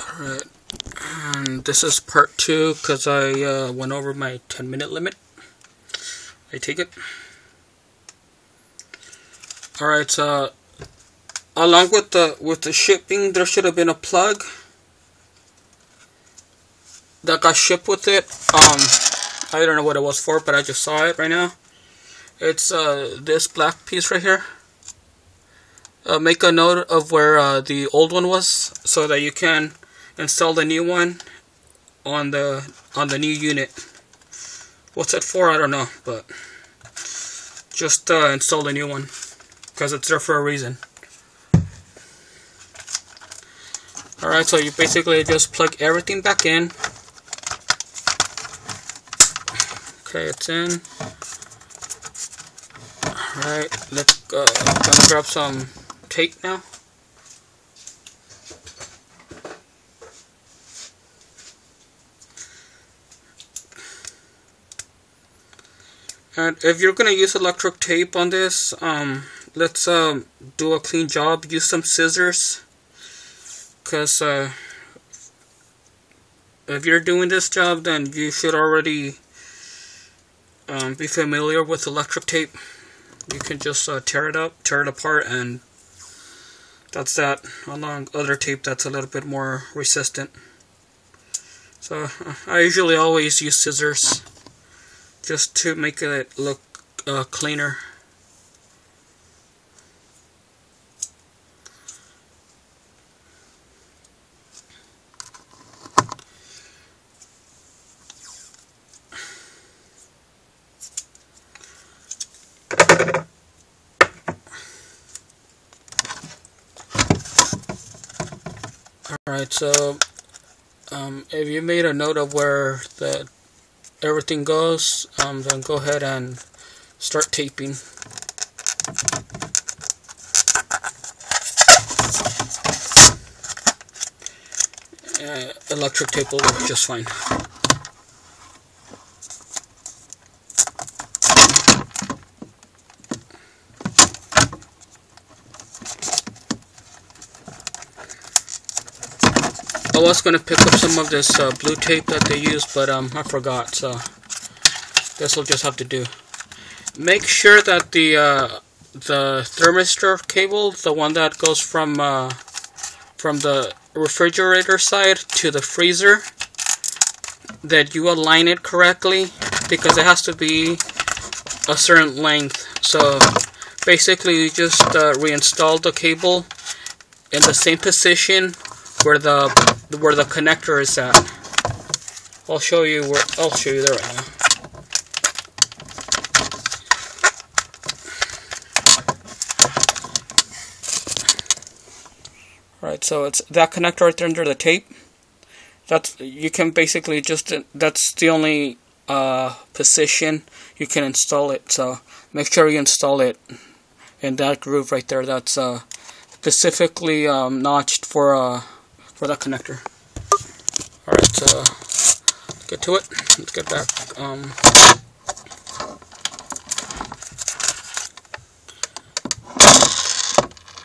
Alright, and this is part 2 because I went over my 10-minute limit. I take it. Alright, so along with the shipping, there should have been a plug that got shipped with it. I don't know what it was for, but I just saw it right now. It's this black piece right here. Make a note of where the old one was so that you can install the new one on the new unit. What's it for? I don't know, but just install the new one because it's there for a reason. Alright, so you basically just plug everything back in. Okay, it's in. Alright, let's go. I'm gonna grab some tape now. And if you're gonna use electric tape on this, let's do a clean job. Use some scissors, because if you're doing this job, then you should already be familiar with electric tape. You can just tear it apart, and that's that. Along other tape that's a little bit more resistant. So I usually always use scissors just to make it look cleaner. Alright, so if you made a note of where everything goes, then go ahead and start taping. Electric tape will work just fine. I was going to pick up some of this blue tape that they use, but I forgot, so this will just have to do. Make sure that the thermistor cable, the one that goes from the refrigerator side to the freezer, that you align it correctly, because it has to be a certain length. So basically you just reinstall the cable in the same position where the connector is at. I'll show you there right now. Alright, so it's that connector right there under the tape. You can basically just, that's the only position you can install it. So make sure you install it in that groove right there. That's specifically notched for that connector. Alright, so let's get to it. Let's get back.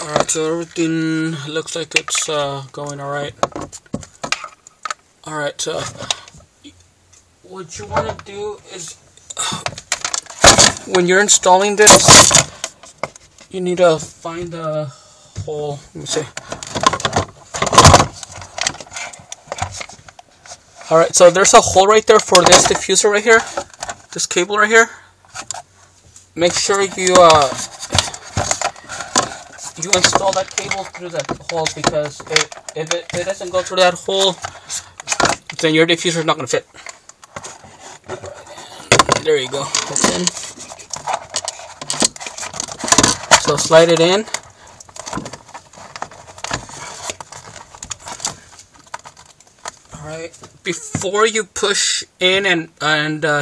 Alright, so everything looks like it's going alright. Alright, so what you want to do is, when you're installing this, you need to find the hole. Let me see. Alright, so there's a hole right there for this diffuser right here, this cable right here. Make sure you install that cable through that hole, because if it doesn't go through that hole, then your diffuser is not going to fit. There you go, that's in. So slide it in. Alright, before you push in and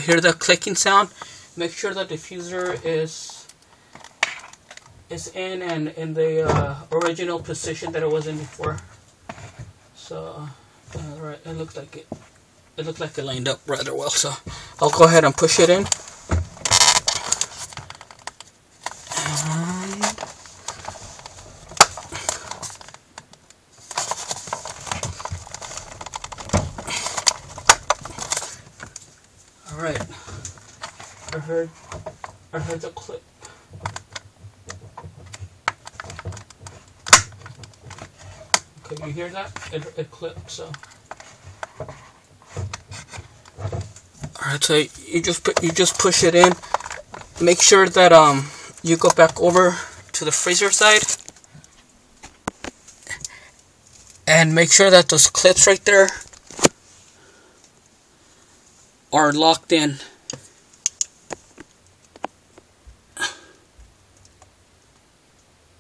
hear the clicking sound, make sure the diffuser is in and in the original position that it was in before. So, right, it looks like it lined up rather well. So I'll go ahead and push it in. heard the clip. Okay, you hear that? It clipped, so. Alright, so you just push it in. Make sure that you go back over to the freezer side. And make sure that those clips right there are locked in.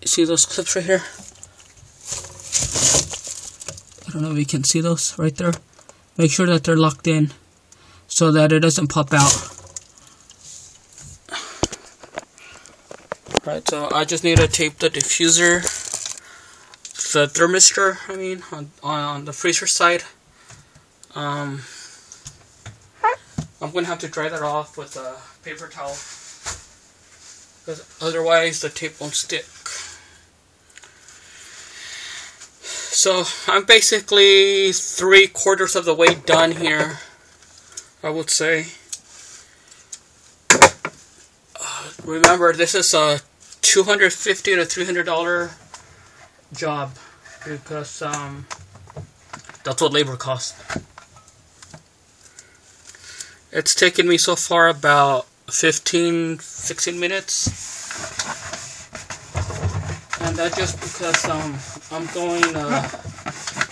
See those clips right here? I don't know if you can see those right there. Make sure that they're locked in so that it doesn't pop out. Right, so I just need to tape the diffuser, the thermistor, on the freezer side. I'm going to have to dry that off with a paper towel, because otherwise the tape won't stick. So I'm basically 3/4 of the way done here, I would say. Remember, this is a $250 to $300 job, because that's what labor costs. It's taken me so far about 15-16 minutes, and that's just because I'm going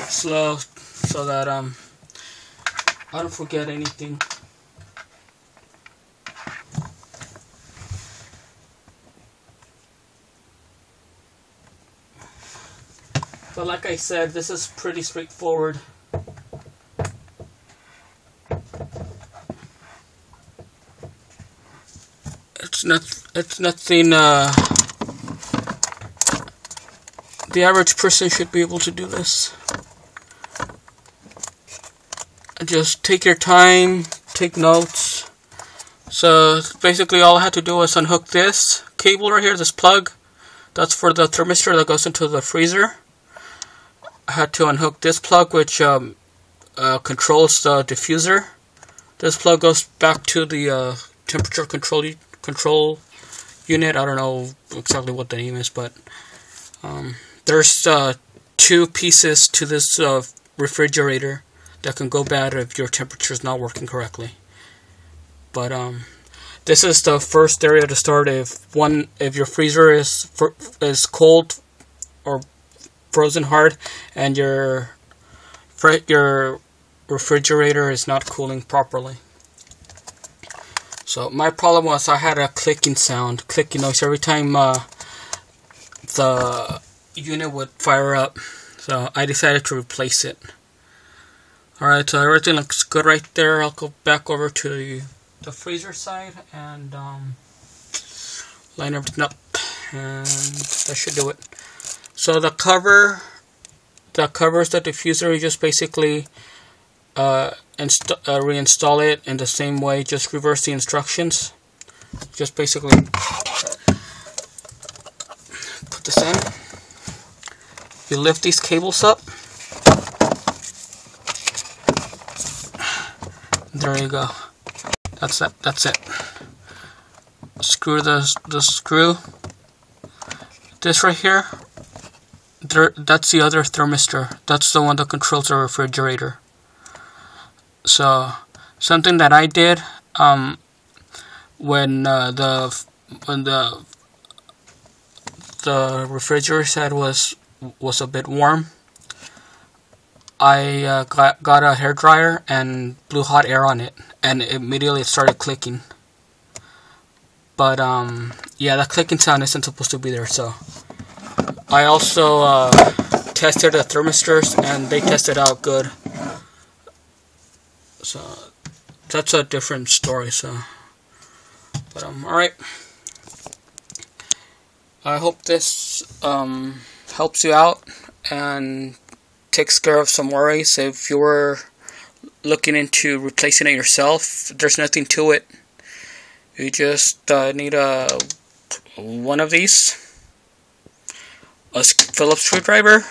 slow so that I don't forget anything. But like I said, this is pretty straightforward. It's nothing the average person should be able to do this. Just take your time, take notes. So basically all I had to do was unhook this cable right here, this plug. That's for the thermistor that goes into the freezer. I had to unhook this plug, which controls the diffuser. This plug goes back to the temperature control unit. I don't know exactly what the name is, but there's 2 pieces to this refrigerator that can go bad if your temperature is not working correctly. But this is the first area to start if your freezer is cold or frozen hard, and your refrigerator is not cooling properly. So my problem was I had a clicking noise every time the unit would fire up. So I decided to replace it. Alright, so everything looks good right there. I'll go back over to the freezer side and line everything up, and that should do it. So the cover that covers the diffuser, you just basically reinstall it in the same way. Just reverse the instructions. Just basically put this in. You lift these cables up. There you go. That's it. That's it. Screw the screw. This right here. That's the other thermistor. That's the one that controls the refrigerator. So something that I did when the refrigerator side was a bit warm, I got a hair dryer and blew hot air on it, and immediately it started clicking. But yeah, that clicking sound isn't supposed to be there. So I also tested the thermistors, and they tested out good. So that's a different story. So, but alright. I hope this helps you out and takes care of some worries. If you were looking into replacing it yourself, there's nothing to it. You just need one of these, a Phillips screwdriver,